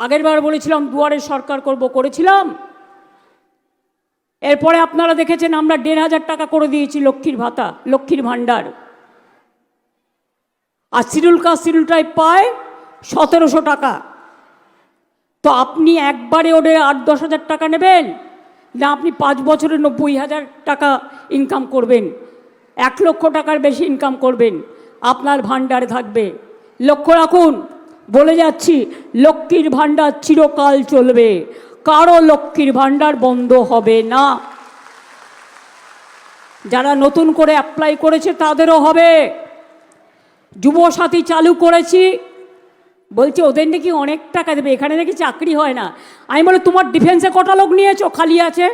আগের বার বলেছিলাম দুয়ারে সরকার করব, করেছিলাম। এরপরে আপনারা দেখেছেন আমরা 1,500 টাকা করে দিয়েছি লক্ষ্মীর ভাতা, লক্ষ্মীর ভাণ্ডার। আর শিডিউল কাস্ট শিডিউল ট্রাইব পায় 1700 টাকা। তো আপনি একবারে ওদের 8-10 হাজার টাকা নেবেন, না আপনি 5 বছরে 90,000 টাকা ইনকাম করবেন, 1 লক্ষ টাকার বেশি ইনকাম করবেন, আপনার ভাণ্ডারে থাকবে। লক্ষ্য রাখুন, বলে যাচ্ছি, লক্ষ্মীর ভাণ্ডার চিরকাল চলবে, কারো লক্ষ্মীর ভাণ্ডার বন্ধ হবে না। যারা নতুন করে অ্যাপ্লাই করেছে তাদেরও হবে। যুবসাথী চালু করেছি, বলছে ওদের নাকি অনেক টাকা দেবে, এখানে নাকি চাকরি হয় না। আমি বলি তোমার ডিফেন্সে কটা লোক নিয়েছো খালি আছে?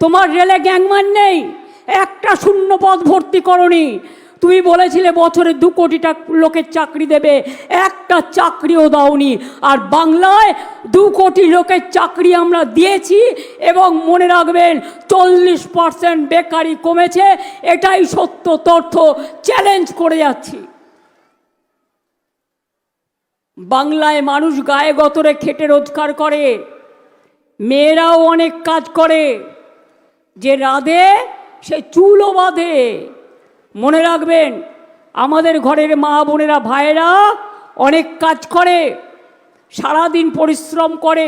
তোমার রেলে গ্যাংমান নেই, একটা শূন্য পদ ভর্তি করনি। তুমি বলেছিলে বছরে 2 কোটি লোকের চাকরি দেবে, একটা চাকরিও দাওনি। আর বাংলায় 2 কোটি লোকের চাকরি আমরা দিয়েছি। এবং মনে রাখবেন 40% বেকারি কমেছে, এটাই সত্য তথ্য, চ্যালেঞ্জ করে যাচ্ছি। বাংলায় মানুষ গায়ে গতরে খেটে রোজগার করে, মেয়েরাও অনেক কাজ করে, যে রাধে সে চুলও বাঁধে। মনে রাখবেন, আমাদের ঘরের মা বোনেরা ভাইয়েরা অনেক কাজ করে, সারাদিন পরিশ্রম করে।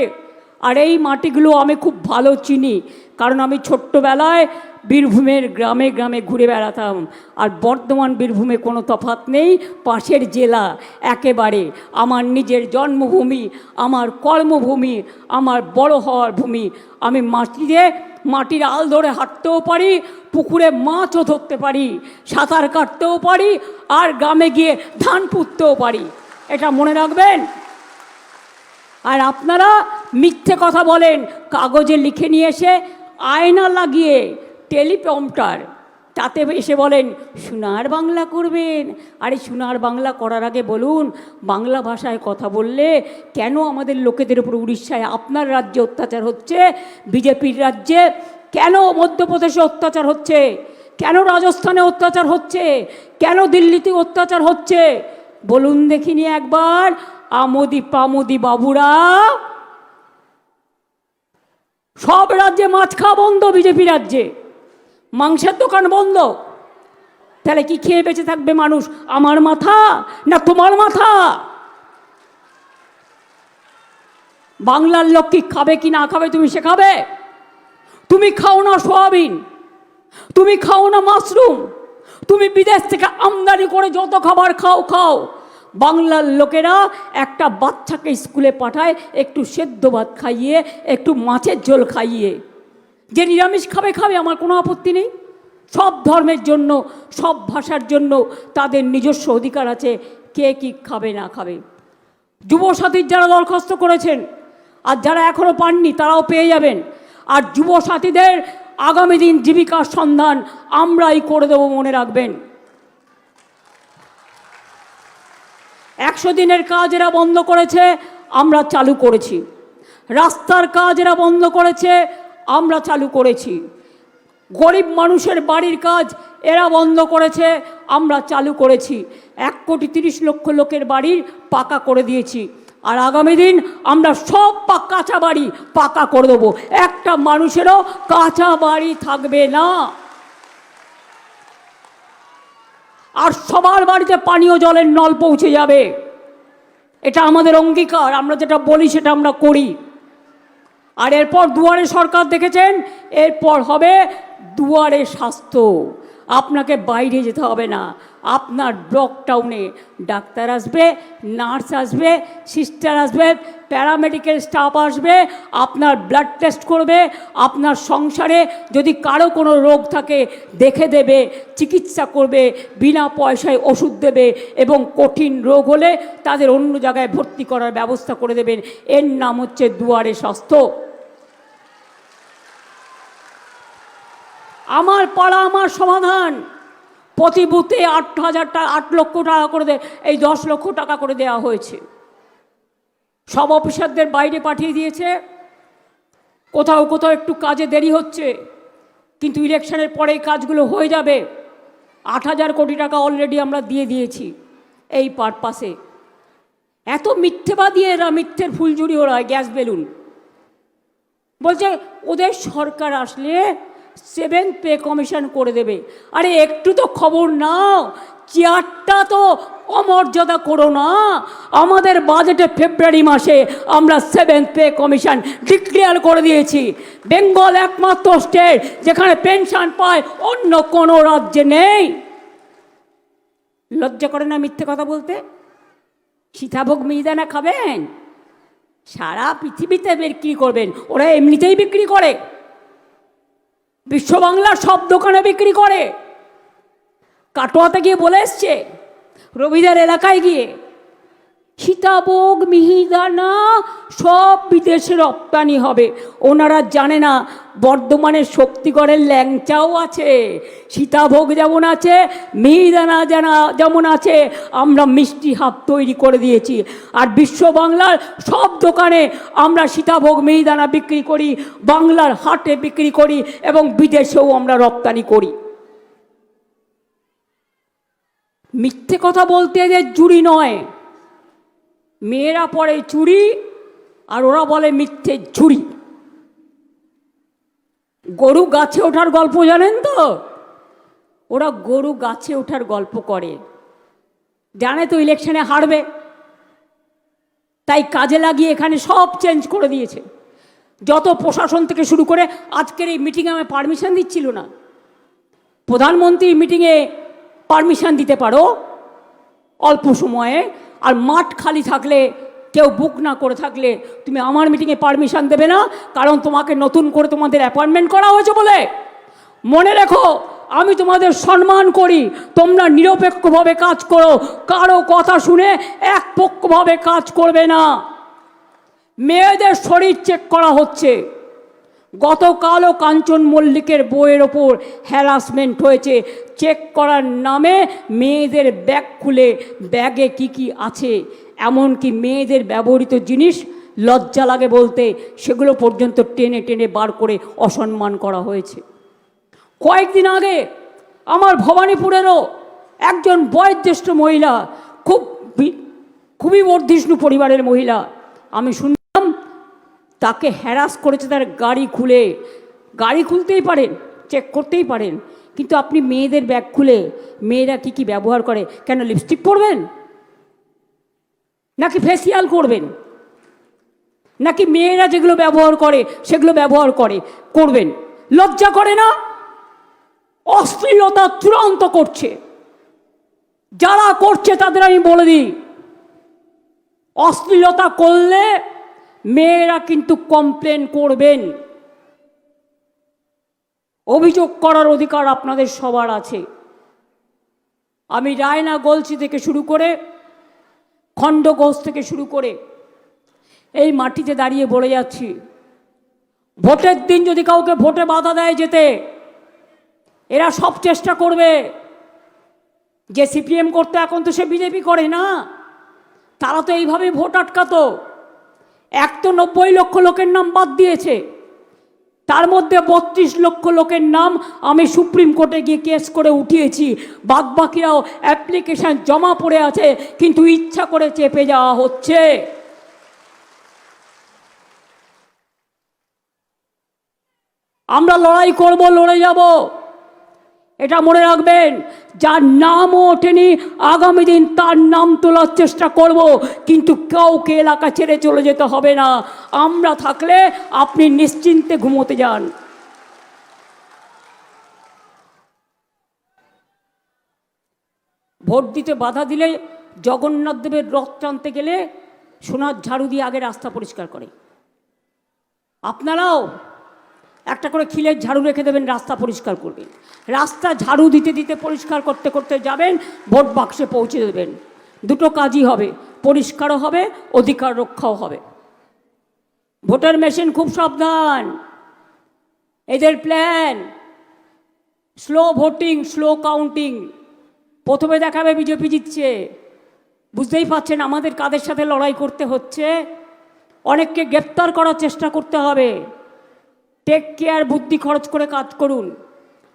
আর এই মাটিগুলো আমি খুব ভালো চিনি, কারণ আমি ছোট্টবেলায় বীরভূমের গ্রামে গ্রামে ঘুরে বেড়াতাম। আর বর্ধমান বীরভূমে কোনো তফাৎ নেই, পাশের জেলা একেবারে। আমার নিজের জন্মভূমি, আমার কর্মভূমি, আমার বড় হওয়ার ভূমি। আমি মাটির আল ধরে হাঁটতেও পারি, পুকুরে মাছও ধরতে পারি, সাঁতার কাটতেও পারি, আর গ্রামে গিয়ে ধান পুঁততেও পারি। এটা মনে রাখবেন। আর আপনারা মিথ্যে কথা বলেন, কাগজে লিখে নিয়ে এসে আয়না লাগিয়ে টেলিপ্রম্পটার, তাতে এসে বলেন সোনার বাংলা করবেন। আরে সোনার বাংলা করার আগে বলুন বাংলা ভাষায় কথা বললে কেন আমাদের লোকেদের উপর উড়িষ্যায় আপনার রাজ্যে অত্যাচার হচ্ছে, বিজেপির রাজ্যে কেন মধ্যপ্রদেশে অত্যাচার হচ্ছে, কেন রাজস্থানে অত্যাচার হচ্ছে, কেন দিল্লিতে অত্যাচার হচ্ছে বলুন দেখিনি একবার। আমোদি পামোদি বাবুরা, সব রাজ্যে মাছ খাওয়া বন্ধ, বিজেপি রাজ্যে মাংসের দোকান বন্ধ। তাহলে কি খেয়ে বেঁচে থাকবে মানুষ? আমার মাথা না তোমার মাথা? বাংলার লোক কি খাবে কি না খাবে তুমি শেখাবে? তুমি খাও না সোয়াবিন, তুমি খাও না মাশরুম, তুমি বিদেশ থেকে আমদানি করে যত খাবার খাও। বাংলার লোকেরা একটা বাচ্চাকে স্কুলে পাঠায় একটু সেদ্ধ ভাত খাইয়ে, একটু মাছের ঝোল খাইয়ে। যে নিরামিষ খাবে, আমার কোনো আপত্তি নেই। সব ধর্মের জন্য, সব ভাষার জন্য তাদের নিজস্ব অধিকার আছে, কে কি খাবে না খাবে। যুবসাথীর যারা দরখাস্ত করেছেন আর যারা এখনও পাননি তারাও পেয়ে যাবেন। আর যুবসাথীদের আগামী দিন জীবিকার সন্ধান আমরাই করে দেব, মনে রাখবেন। 100 দিনের কাজ এরা বন্ধ করেছে, আমরা চালু করেছি। রাস্তার কাজ এরা বন্ধ করেছে, আমরা চালু করেছি। গরিব মানুষের বাড়ির কাজ এরা বন্ধ করেছে, আমরা চালু করেছি। 1,30,00,000 লোকের বাড়ির পাকা করে দিয়েছি। আর আগামী দিন আমরা সব কাঁচা বাড়ি পাকা করে দেবো, একটা মানুষেরও কাঁচা বাড়ি থাকবে না। আর সবার বাড়িতে পানীয় জলের নল পৌঁছে যাবে, এটা আমাদের অঙ্গীকার। আমরা যেটা বলি সেটা আমরা করি। আর এরপর দুয়ারে সরকার দেখেছেন, এরপর হবে দুয়ারে স্বাস্থ্য। আপনাকে বাইরে যেতে হবে না, আপনার ব্লক টাউনে ডাক্তার আসবে, নার্স আসবে, সিস্টার আসবে, প্যারামেডিক্যাল স্টাফ আসবে, আপনার ব্লাড টেস্ট করবে, আপনার সংসারে যদি কারো কোনো রোগ থাকে দেখে দেবে, চিকিৎসা করবে, বিনা পয়সায় ওষুধ দেবে, এবং কঠিন রোগ হলে তাদের অন্য জায়গায় ভর্তি করার ব্যবস্থা করে দেবেন। এর নাম হচ্ছে দুয়ারে স্বাস্থ্য। আমার পাড়া আমার সমাধান। প্রতি বুথে 8 লক্ষ টাকা করে এই 10 লক্ষ টাকা করে দেওয়া হয়েছে। সব অফিসারদের বাইরে পাঠিয়ে দিয়েছে। কোথাও কোথাও একটু কাজে দেরি হচ্ছে, কিন্তু ইলেকশনের পরে এই কাজগুলো হয়ে যাবে। 8,000 কোটি টাকা অলরেডি আমরা দিয়ে দিয়েছি এই পারপাসে। এত মিথ্যেবাদী এরা, মিথ্যের ফুলঝুরি ওরা, গ্যাস বেলুন। বলছে ওদের সরকার আসলে 7th পে কমিশন করে দেবে। আরে একটু তো খবর নাও, চেয়ারটা তো অমর্যাদা করো না। আমাদের বাজেটে ফেব্রুয়ারি মাসে আমরা 7th পে কমিশন ডিক্লেয়ার করে দিয়েছি। বেঙ্গল একমাত্র স্টেট যেখানে পেনশন পায়, অন্য কোনো রাজ্যে নেই। লজ্জা করে না মিথ্যে কথা বলতে? সীতাভোগ মিহিদানা খাবেন? সারা পৃথিবীতে বিক্রি করবেন, ওরা এমনিতেই বিক্রি করে, বিশ্ব বাংলার সব দোকানে বিক্রি করে। কাটোয়াতে গিয়ে বলে এসছে, রবিদার এলাকায় গিয়ে, সীতাভোগ মিহিদানা সব বিদেশে রপ্তানি হবে। ওনারা জানে না বর্ধমানের শক্তিগড়ের ল্যাংচাও আছে, সীতাভোগ যেমন আছে, মিহিদানা যেমন আছে। আমরা মিষ্টি হাব তৈরি করে দিয়েছি, আর বিশ্ব বাংলার সব দোকানে আমরা সীতাভোগ মিহিদানা বিক্রি করি, বাংলার হাটে বিক্রি করি, এবং বিদেশেও আমরা রপ্তানি করি। মিথ্যে কথা বলতে এদের জুড়ি নয়। মেয়েরা পরে চুড়ি, আর ওরা বলে মিথ্যে ঝুড়ি। গরু গাছে ওঠার গল্প জানেন তো? ওরা গরু গাছে ওঠার গল্প করে, জানে তো ইলেকশনে হারবে, তাই কাজে লাগিয়ে এখানে সব চেঞ্জ করে দিয়েছে। যত প্রশাসন থেকে শুরু করে, আজকের এই মিটিংয়ে আমি পারমিশন দিচ্ছিল না। প্রধানমন্ত্রীর মিটিংয়ে পারমিশন দিতে পারো অল্প সময়ে, আর মাঠ খালি থাকলে, কেউ বুক না করে থাকলে তুমি আমার মিটিংয়ে পারমিশন দেবে না, কারণ তোমাকে নতুন করে তোমাদের অ্যাপয়েন্টমেন্ট করা হয়েছে বলে। মনে রেখো, আমি তোমাদের সম্মান করি, তোমরা নিরপেক্ষভাবে কাজ করো, কারো কথা শুনে একপক্ষভাবে কাজ করবে না। মেয়েদের শরীর চেক করা হচ্ছে। গতকালও কাঞ্চন মল্লিকের বইয়ের ওপর হ্যারাসমেন্ট হয়েছে। চেক করার নামে মেয়েদের ব্যাগ খুলে ব্যাগে কি কি আছে, এমনকি মেয়েদের ব্যবহৃত জিনিস, লজ্জা লাগে বলতে, সেগুলো পর্যন্ত টেনে টেনে বার করে অসম্মান করা হয়েছে। কয়েকদিন আগে আমার ভবানীপুরেরও একজন বয়োজ্যেষ্ঠ মহিলা, খুবই বর্ধিষ্ণু পরিবারের মহিলা, আমি শুনলাম তাকে হ্যারাস করেছে। তার গাড়ি খুলে, গাড়ি খুলতেই পারেন, চেক করতেই পারেন, কিন্তু আপনি মেয়েদের ব্যাগ খুলে মেয়েরা কি কি ব্যবহার করে, কেন লিপস্টিক পরবেন, নাকি ফেসিয়াল করবেন, নাকি মেয়েরা যেগুলো ব্যবহার করে সেগুলো ব্যবহার করবেন? লজ্জা করে না? অশ্লীলতা চূড়ান্ত করছে। যারা করছে তাদের আমি বলে দিই, অশ্লীলতা করলে মেয়েরা কিন্তু কমপ্লেন করবেন। অভিযোগ করার অধিকার আপনাদের সবার আছে। আমি রায়না গলসি থেকে শুরু করে, খণ্ডঘোষ থেকে শুরু করে এই মাটিতে দাঁড়িয়ে বলে যাচ্ছি, ভোটের দিন যদি কাউকে ভোটে বাধা দেয় যেতে, এরা সব চেষ্টা করবে। যে সিপিএম করতে, এখন তো সে বিজেপি করে না, তারা তো এইভাবে ভোট আটকাতো। 90 লক্ষ লোকের নাম বাদ দিয়েছে, তার মধ্যে 32 লক্ষ লোকের নাম আমি সুপ্রিম কোর্টে গিয়ে কেস করে উঠিয়েছি। বাদবাকিরাও অ্যাপ্লিকেশন জমা পড়ে আছে, কিন্তু ইচ্ছা করে চেপে যাওয়া হচ্ছে। আমরা লড়াই করব, লড়ে যাব, এটা মনে রাখবেন। যার নামও ওঠেনি, আগামী দিন তার নাম তোলার চেষ্টা করব, কিন্তু কাউকে এলাকা ছেড়ে চলে যেতে হবে না। আমরা থাকলে আপনি নিশ্চিন্তে ঘুমোতে যান। ভোট দিতে বাধা দিলে, জগন্নাথ দেবের রথ টানতে গেলে সোনার ঝাড়ু দিয়ে আগে রাস্তা পরিষ্কার করে। আপনারাও একটা করে খিলের ঝাড়ু রেখে দেবেন, রাস্তা পরিষ্কার করবেন। রাস্তা ঝাড়ু দিতে দিতে, পরিষ্কার করতে করতে যাবেন, ভোট বাক্সে পৌঁছে দেবেন। দুটো কাজই হবে, পরিষ্কারও হবে, অধিকার রক্ষাও হবে। ভোটার মেশিন খুব সাবধান, এদের plan slow voting, slow counting. প্রথমে দেখাবে বিজেপি জিতছে, বুঝতেই পারছেন আমাদের কাদের সাথে লড়াই করতে হচ্ছে। অনেককে গ্রেপ্তার করার চেষ্টা করতে হবে। টেক কেয়ার, বুদ্ধি খরচ করে কাজ করুন।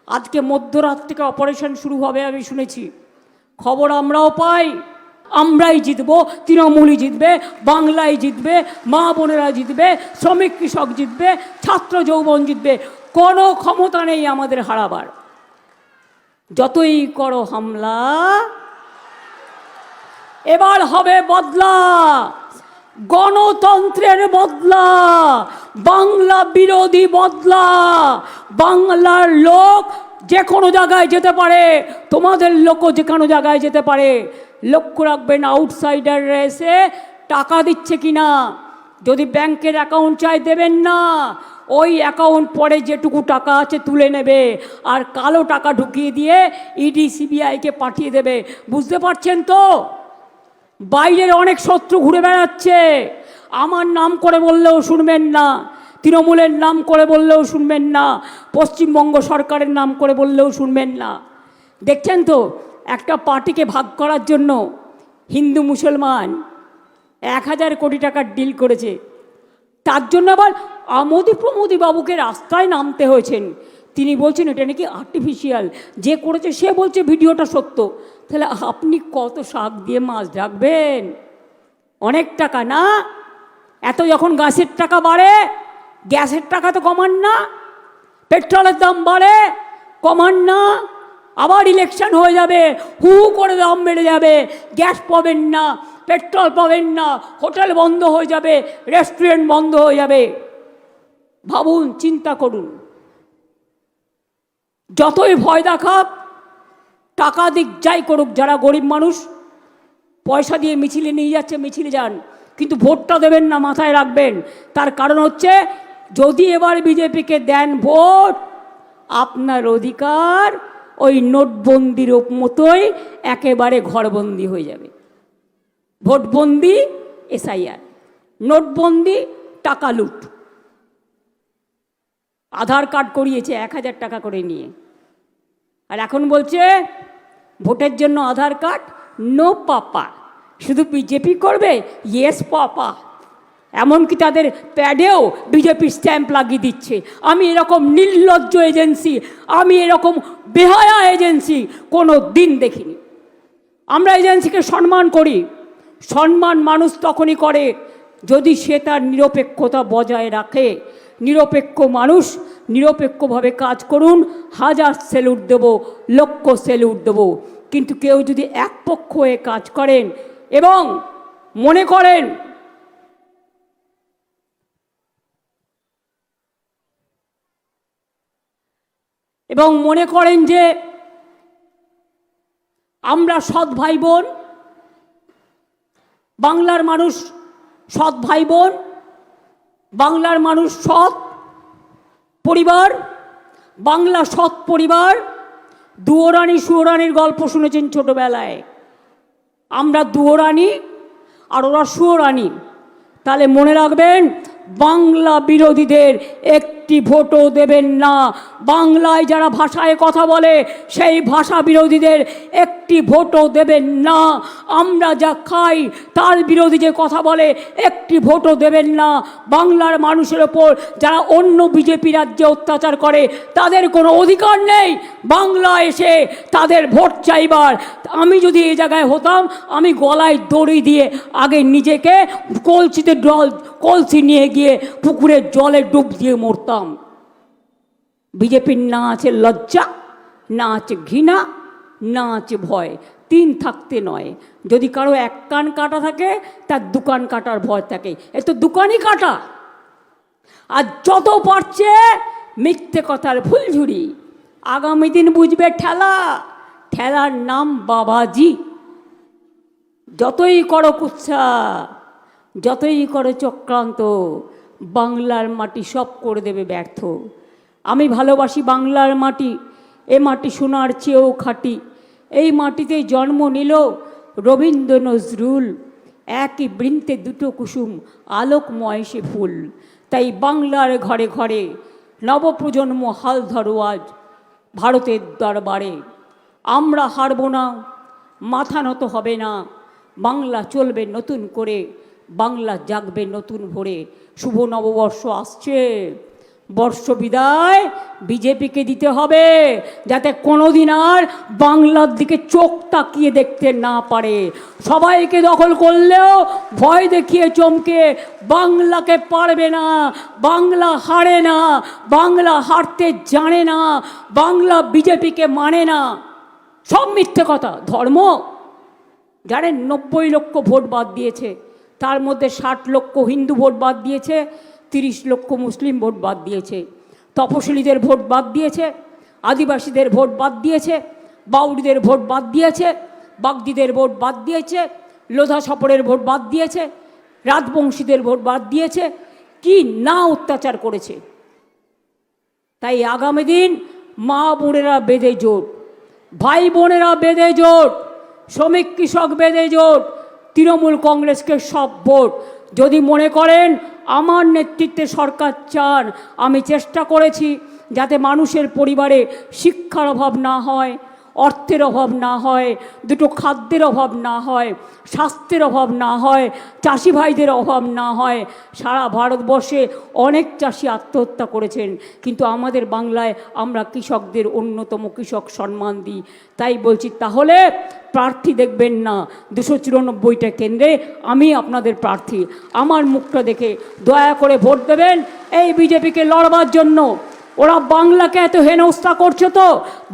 আজকে মধ্যরাত থেকে অপারেশন শুরু হবে আমি শুনেছি, খবর আমরাও পাই। আমরাই জিতব, তৃণমূলই জিতবে, বাংলায় জিতবে, মা বোনেরা জিতবে, শ্রমিক কৃষক জিতবে, ছাত্র যৌবন জিতবে। কোনো ক্ষমতা নেই আমাদের হারাবার। যতই করো হামলা, এবার হবে বদলা, গণতন্ত্রের বদলা, বাংলা বিরোধী বদলা। বাংলার লোক যে কোনো জায়গায় যেতে পারে, তোমাদের লোকও যে কোনো জায়গায় যেতে পারে। লক্ষ্য রাখবেন, আউটসাইডাররা এসে টাকা দিচ্ছে কিনা। যদি ব্যাংকের অ্যাকাউন্ট চাই দেবেন না, ওই অ্যাকাউন্ট পরে যেটুকু টাকা আছে তুলে নেবে, আর কালো টাকা ঢুকিয়ে দিয়ে ইডি সিবিআইকে পাঠিয়ে দেবে। বুঝতে পারছেন তো? বাইরের অনেক শত্রু ঘুরে বেড়াচ্ছে। আমার নাম করে বললেও শুনবেন না, তৃণমূলের নাম করে বললেও শুনবেন না, পশ্চিমবঙ্গ সরকারের নাম করে বললেও শুনবেন না। দেখছেন তো, একটা পার্টিকে ভাগ করার জন্য হিন্দু মুসলমান 1000 কোটি টাকার ডিল করেছে। তার জন্য আবার আমোদি প্রমোদি বাবুকে রাস্তায় নামতে হয়েছেন। তিনি বলছেন এটা নাকি আর্টিফিশিয়াল, যে করেছে সে বলছে ভিডিওটা সত্য। তাহলে আপনি কত শাক দিয়ে মাছ ঢাকবেন? অনেক টাকা না? এত যখন গাছের টাকা বাড়ে, গ্যাসের টাকা তো কমান না, পেট্রোলের দাম বাড়ে, কমান না। আবার ইলেকশন হয়ে যাবে, হু করে দাম বেড়ে যাবে, গ্যাস পাবেন না, পেট্রোল পাবেন না, হোটেল বন্ধ হয়ে যাবে, রেস্টুরেন্ট বন্ধ হয়ে যাবে। ভাবুন, চিন্তা করুন। যতই ভয় দেখাক, টাকা দিক যাই করুক, যারা গরিব মানুষ পয়সা দিয়ে মিছিলে নিয়ে যাচ্ছে, মিছিলে যান, কিন্তু ভোটটা দেবেন না, মাথায় রাখবেন। তার কারণ হচ্ছে, যদি এবার বিজেপিকে দেন ভোট, আপনার অধিকার ওই নোটবন্দির মতোই একেবারে ঘরবন্দি হয়ে যাবে। ভোটবন্দি, এসআইআর, নোটবন্দি, টাকা লুট। আধার কার্ড করিয়েছে 1000 টাকা করে নিয়ে, আর এখন বলছে ভোটের জন্য আধার কার্ড নো পাপা, শুধু বিজেপি করবে ইয়েস পাপা। এমনকি তাদের প্যাডেও বিজেপি স্ট্যাম্প লাগিয়ে দিচ্ছে। আমি এরকম নির্লজ্জ এজেন্সি, আমি এরকম বেহায়া এজেন্সি কোনো দিন দেখিনি। আমরা এজেন্সিকে সম্মান করি। সম্মান মানুষ তখনই করে যদি সে তার নিরপেক্ষতা বজায় রাখে। নিরপেক্ষ মানুষ নিরপেক্ষভাবে কাজ করুন, 1000 স্যালুট দেব, লক্ষ স্যালুট দেব। কিন্তু কেউ যদি একপক্ষ হয়ে কাজ করেন এবং মনে করেন যে আমরা সৎ ভাই বোন, বাংলার মানুষ সৎ ভাই বোন, বাংলার মানুষ সৎ পরিবার, বাংলা সৎ পরিবার। দুয়োরানী সুয়োরানীর গল্প শুনেছেন ছোটবেলায়। আমরা দুয়োরানী আর ওরা সুয়োরানী। তাহলে মনে রাখবেন, বাংলা বিরোধীদের একটি ভোটও দেবেন না। বাংলায় যারা ভাষায় কথা বলে সেই ভাষা বিরোধীদের একটি ভোটও দেবেন না। আমরা যা খাই তার বিরোধী যে কথা বলে একটি ভোটও দেবেন না। বাংলার মানুষের ওপর যারা অন্য বিজেপি রাজ্যে অত্যাচার করে তাদের কোনো অধিকার নেই বাংলা এসে তাদের ভোট চাইবার। আমি যদি এই জায়গায় হতাম, আমি গলায় দড়ি দিয়ে আগে নিজেকে কলসি নিয়ে গিয়ে পুকুরের জলে ডুব দিয়ে মরতাম। বিজেপির না আছে লজ্জা, না আছে ঘৃণা, না আছে ভয়। 3 থাকতে নয়। যদি কারো 1 কান কাটা থাকে, তার 2 কান কাটার ভয় থাকে। এ তো 2 কানই কাটা। আর যত পারছে মিথ্যে কথার ফুলঝুরি। আগামী দিন বুঝবে ঠেলা, ঠেলার নাম বাবাজি। যতই করো কুৎসা, যতই করো চক্রান্ত, বাংলার মাটি সব করে দেবে ব্যর্থ। আমি ভালোবাসি বাংলার মাটি, এ মাটি সোনার চেয়েও খাঁটি। এই মাটিতে জন্ম নিল রবীন্দ্র নজরুল, একই বৃন্তে 2টো কুসুম, আলোকময় সে ফুল। তাই বাংলার ঘরে ঘরে নবপ্রজন্ম হাল ধরো আজ ভারতের দরবারে। আমরা হারব না, মাথা নত হবে না। বাংলা চলবে নতুন করে, বাংলা জাগবে নতুন ভোরে। শুভ নববর্ষ আসছে, বর্ষ বিদায় বিজেপিকে দিতে হবে, যাতে কোনোদিন আর বাংলার দিকে চোখ তাকিয়ে দেখতে না পারে। সবাইকে দখল করলেও ভয় দেখিয়ে চমকে বাংলাকে পারবে না, বাংলা হারে না, বাংলা হারতে জানে না, বাংলা বিজেপিকে মানে না। সব মিথ্যে কথা। ধর্ম জানেন 90 লক্ষ ভোট বাদ দিয়েছে, তার মধ্যে 60 লক্ষ হিন্দু ভোট বাদ দিয়েছে, 30 লক্ষ মুসলিম ভোট বাদ দিয়েছে, তপশিলীদের ভোট বাদ দিয়েছে, আদিবাসীদের ভোট বাদ দিয়েছে, বাউরিদের ভোট বাদ দিয়েছে, বাগদিদের ভোট বাদ দিয়েছে, লোধা সপরের ভোট বাদ দিয়েছে, রাজবংশীদের ভোট বাদ দিয়েছে। কি না অত্যাচার করেছে। তাই আগামী দিন মা বোনেরা বেঁধে জোট, ভাই বোনেরা বেঁধে জোট, শ্রমিক কৃষক বেঁধে জোট, তৃণমূল কংগ্রেসকে সব ভোট। যদি মনে করেন আমার নেতৃত্বে সরকার চান, আমি চেষ্টা করেছি যাতে মানুষের পরিবারে শিক্ষার অভাব না হয়, অর্থের অভাব না হয়, দুটো খাদ্যের অভাব না হয়, স্বাস্থ্যের অভাব না হয়, চাষি ভাইদের অভাব না হয়। সারা ভারতবর্ষে অনেক চাষি আত্মহত্যা করেছেন, কিন্তু আমাদের বাংলায় আমরা কৃষকদের অন্যতম কৃষক সম্মান দিই। তাই বলছি, তাহলে প্রার্থী দেখবেন না, 294টা কেন্দ্রে আমি আপনাদের প্রার্থী। আমার মুখটা দেখে দয়া করে ভোট দেবেন এই বিজেপিকে লড়বার জন্য। ওরা বাংলাকে এত হেনস্থা করছে, তো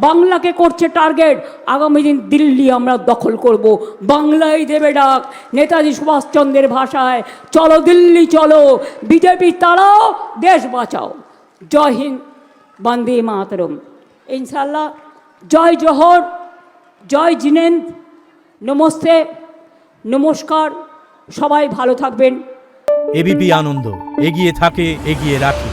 বাংলাকে করছে টার্গেট। আগামী দিন দিল্লি আমরা দখল করব, বাংলাই দেবে ডাক। নেতাজি সুভাষচন্দ্রের ভাষায়, চলো দিল্লি চলো, বিজেপি তাড়াও, দেশ বাঁচাও। জয় হিন্দ, বন্দে মাতরম। ইনশাল্লাহ। জয় জোহর, জয় জিনেন্দ, নমস্তে, নমস্কার। সবাই ভালো থাকবেন। এবিপি আনন্দ এগিয়ে থাকে, এগিয়ে রাখে।